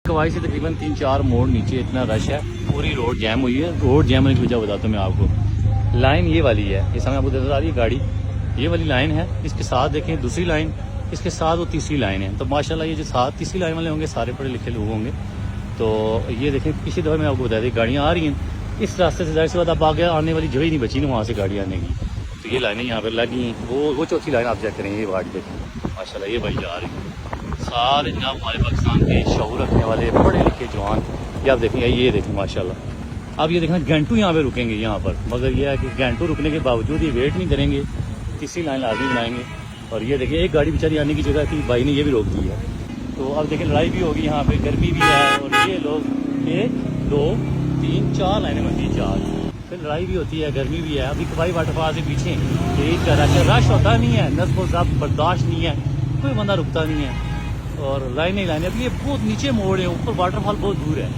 कवाई से तकरीबन 3-4 मोड़ नीचे इतना रश है, पूरी रोड जैम हुई है। रोड जैम होने की वजह बताता हूँ मैं आपको। लाइन ये वाली है, ये सामने आपको नजर आ रही है गाड़ी, ये वाली लाइन है। इसके साथ देखें दूसरी लाइन, इसके साथ वो तीसरी लाइन है। तो माशाल्लाह ये जो साथ तीसरी लाइन वाले होंगे सारे पढ़े लिखे लोग होंगे। तो ये देखें पिछली दफ़ा मैं आपको बता दी गाड़ियाँ आ रही हैं इस रास्ते से, जाहिर सी बात अब आगे आने वाली जगह ही नहीं बची ना वहाँ से गाड़ी आने की। तो ये लाइनें यहाँ पर लगी हैं। वो चौथी लाइन आप चेक करें, ये गाड़ी देखें माशाल्लाह ये भाई जा रही है। सारे जनाब हमारे पाकिस्तान के शऊर रखने वाले पढ़े लिखे जवान, ये आप देखेंगे, ये देखें माशाल्लाह। अब ये देखना घंटों यहाँ पे रुकेंगे यहाँ पर, मगर ये है कि घंटों रुकने के बावजूद ये वेट नहीं करेंगे, तीसरी लाइन लाजमी बनाएंगे। और ये देखिए एक गाड़ी बेचारी आने की जगह थी, भाई ने ये भी रोक दी है। तो अब देखिए लड़ाई भी होगी यहाँ पे, गर्मी भी है, और ये लोग 1, 2, 3, 4 लाइनें बनती हैं, 4, फिर लड़ाई भी होती है, गर्मी भी है। अभी कबाई वाटरफॉल से पीछे यही रश होता नहीं है, नस्ब ज़ब्त बर्दाश्त नहीं है, कोई बंदा रुकता नहीं है और लाइनें। अब ये बहुत नीचे मोड़ है, ऊपर वाटरफॉल बहुत दूर है।